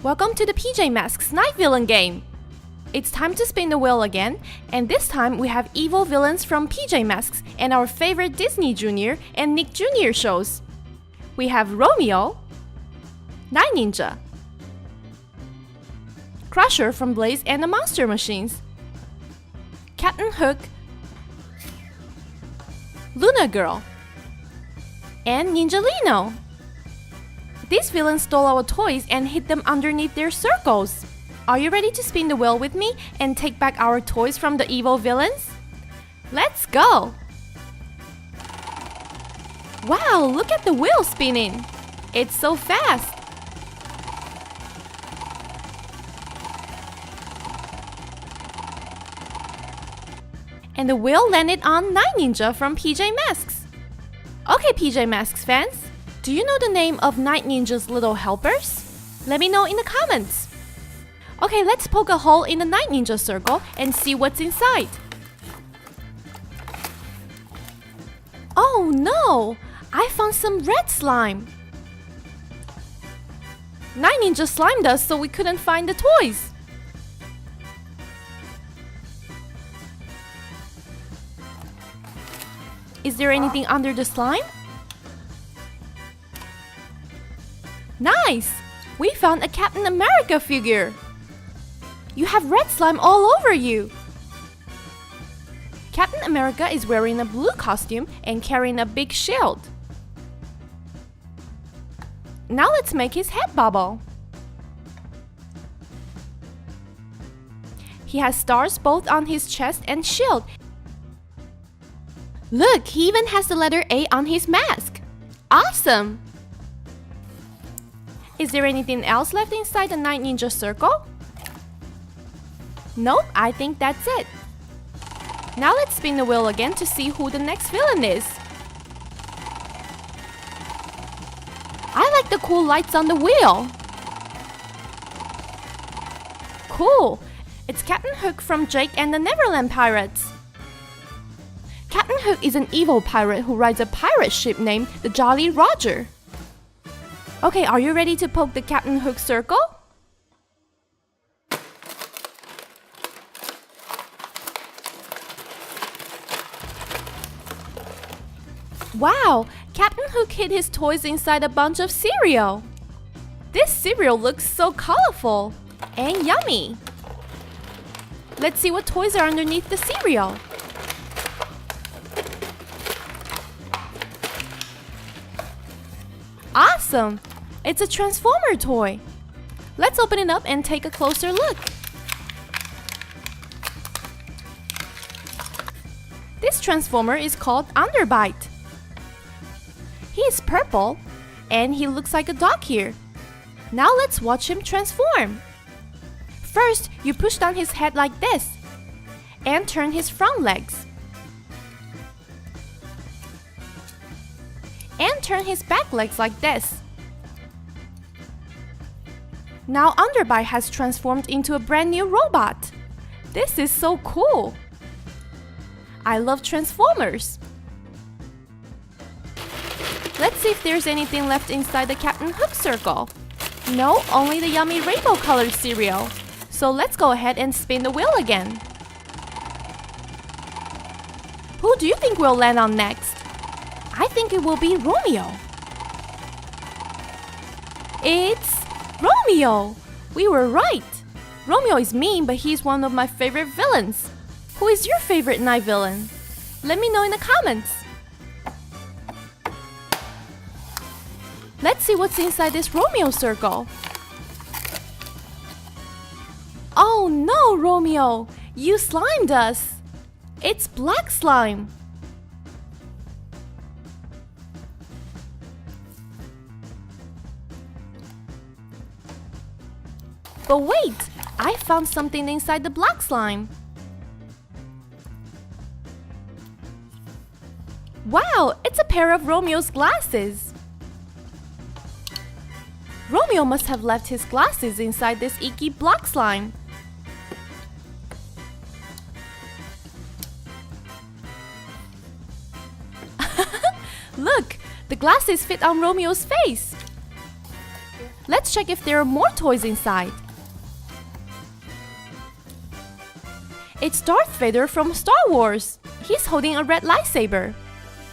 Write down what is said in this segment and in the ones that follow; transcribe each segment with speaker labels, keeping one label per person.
Speaker 1: Welcome to the PJ Masks Night Villain game! It's time to spin the wheel again, and this time we have evil villains from PJ Masks and our favorite Disney Junior and Nick Jr. shows. We have Romeo, Night Ninja, Crusher from Blaze and the Monster Machines, Captain Hook, Luna Girl, and Ninjalino. These villains stole our toys and hid them underneath their circles. Are you ready to spin the wheel with me and take back our toys from the evil villains? Let's go! Wow, look at the wheel spinning! It's so fast! And the wheel landed on Night Ninja from PJ Masks. Okay, PJ Masks fans, do you know the name of Night Ninja's little helpers? Let me know in the comments. Okay, let's poke a hole in the Night Ninja circle and see what's inside. Oh no! I found some red slime. Night Ninja slimed us so we couldn't find the toys. Is there anything under the slime? Nice! We found a Captain America figure! You have red slime all over you! Captain America is wearing a blue costume and carrying a big shield. Now let's make his head bubble. He has stars both on his chest and shield. Look, he even has the letter A on his mask. Awesome! Is there anything else left inside the Night Ninja circle? Nope, I think that's it. Now let's spin the wheel again to see who the next villain is. I like the cool lights on the wheel. Cool! It's Captain Hook from Jake and the Neverland Pirates. Captain Hook is an evil pirate who rides a pirate ship named the Jolly Roger. Okay, are you ready to poke the Captain Hook circle? Wow! Captain Hook hid his toys inside a bunch of cereal. This cereal looks so colorful and yummy. Let's see what toys are underneath the cereal. Awesome! It's a Transformer toy. Let's open it up and take a closer look. This Transformer is called Underbite. He is purple and he looks like a dog here. Now let's watch him transform. First, you push down his head like this and turn his front legs. And turn his back legs like this. Now Underbite has transformed into a brand new robot. This is so cool. I love Transformers. Let's see if there's anything left inside the Captain Hook circle. No, only the yummy rainbow colored cereal. So let's go ahead and spin the wheel again. Who do you think we'll land on next? I think it will be Romeo. It's Romeo! We were right! Romeo is mean, but he's one of my favorite villains. Who is your favorite night villain? Let me know in the comments. Let's see what's inside this Romeo circle. Oh no, Romeo! You slimed us! It's black slime! But wait! I found something inside the black slime! Wow! It's a pair of Romeo's glasses! Romeo must have left his glasses inside this icky black slime. Look! The glasses fit on Romeo's face! Let's check if there are more toys inside. It's Darth Vader from Star Wars. He's holding a red lightsaber.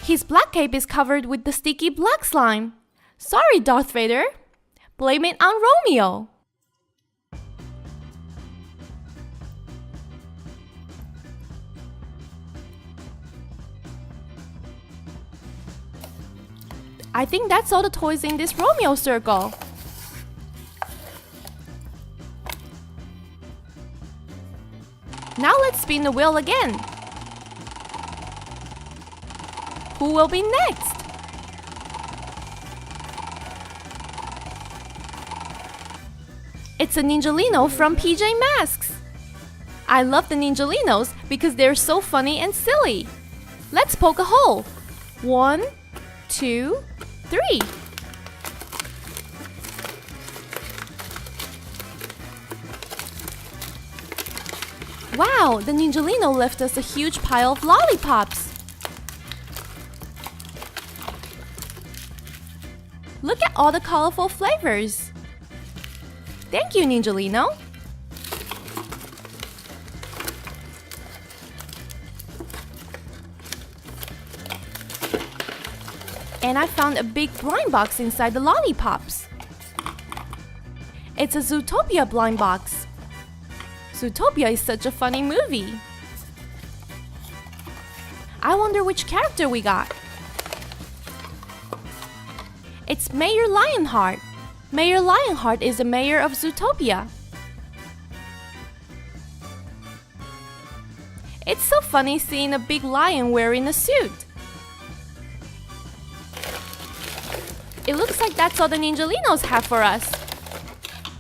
Speaker 1: His black cape is covered with the sticky black slime. Sorry, Darth Vader. Blame it on Romeo. I think that's all the toys in this Romeo circle. Now let's spin the wheel again. Who will be next? It's a Ninjalino from PJ Masks. I love the Ninjalinos because they're so funny and silly. Let's poke a hole. 1, 2, 3. Wow, the Ninjalino left us a huge pile of lollipops. Look at all the colorful flavors. Thank you, Ninjalino. And I found a big blind box inside the lollipops. It's a Zootopia blind box. Zootopia is such a funny movie. I wonder which character we got. It's Mayor Lionheart. Mayor Lionheart is the mayor of Zootopia. It's so funny seeing a big lion wearing a suit. It looks like that's all the Ninjalinos have for us.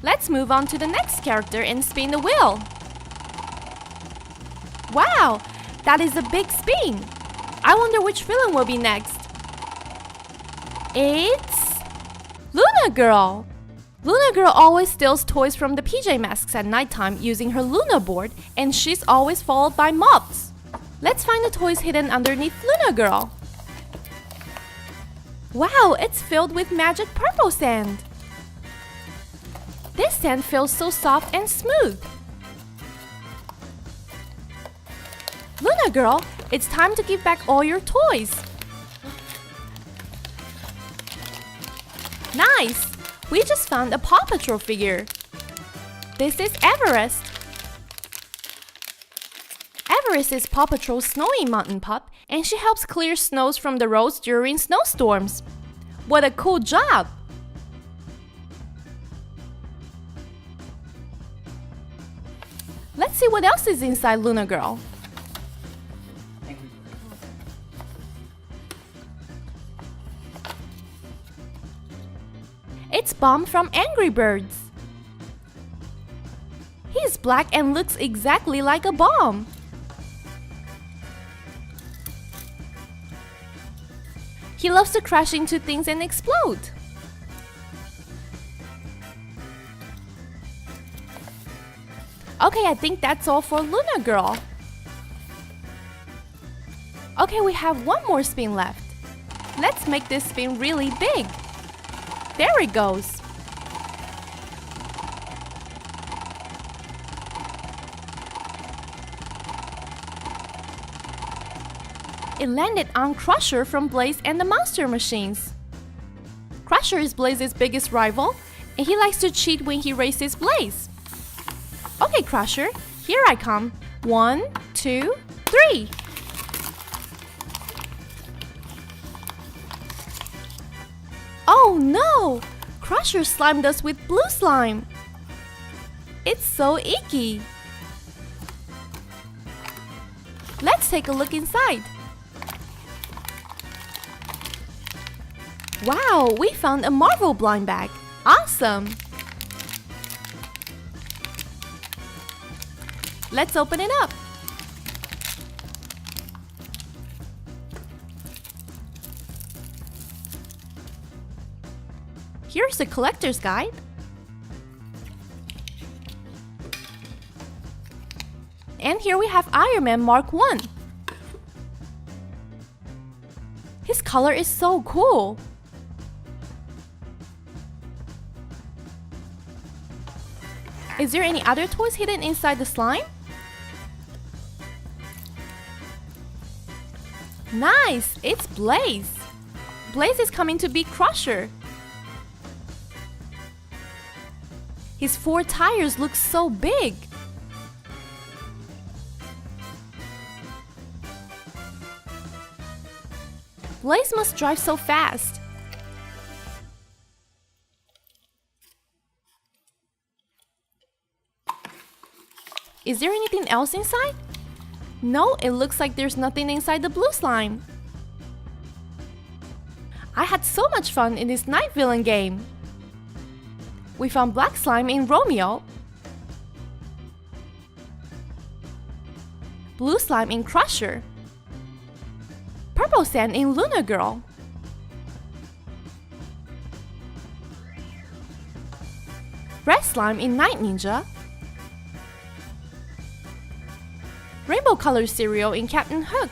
Speaker 1: Let's move on to the next character and spin the wheel. Wow, that is a big spin. I wonder which villain will be next. It's Luna Girl. Luna Girl always steals toys from the PJ Masks at nighttime using her Luna board, and she's always followed by moths. Let's find the toys hidden underneath Luna Girl. Wow, it's filled with magic purple sand. This sand feels so soft and smooth. Luna Girl, it's time to give back all your toys. Nice! We just found a Paw Patrol figure. This is Everest. Everest is Paw Patrol's snowy mountain pup, and she helps clear snows from the roads during snowstorms. What a cool job! Let's see what else is inside Luna Girl. It's Bomb from Angry Birds. He's black and looks exactly like a bomb. He loves to crash into things and explode. Okay, I think that's all for Luna Girl. Okay, we have one more spin left. Let's make this spin really big. There it goes. It landed on Crusher from Blaze and the Monster Machines. Crusher is Blaze's biggest rival, and he likes to cheat when he races Blaze. Okay, Crusher, here I come. 1, 2, 3. Oh no! Crusher slimed us with blue slime. It's so icky. Let's take a look inside. Wow, we found a Marvel blind bag. Awesome! Let's open it up. Here's the collector's guide. And here we have Iron Man Mark 1. His color is so cool. Is there any other toys hidden inside the slime? Nice! It's Blaze! Blaze is coming to beat Crusher. His 4 tires look so big. Blaze must drive so fast. Is there anything else inside? No, it looks like there's nothing inside the blue slime. I had so much fun in this night villain game. We found black slime in Romeo, blue slime in Crusher, purple sand in Luna Girl, red slime in Night Ninja, rainbow colored cereal in Captain Hook.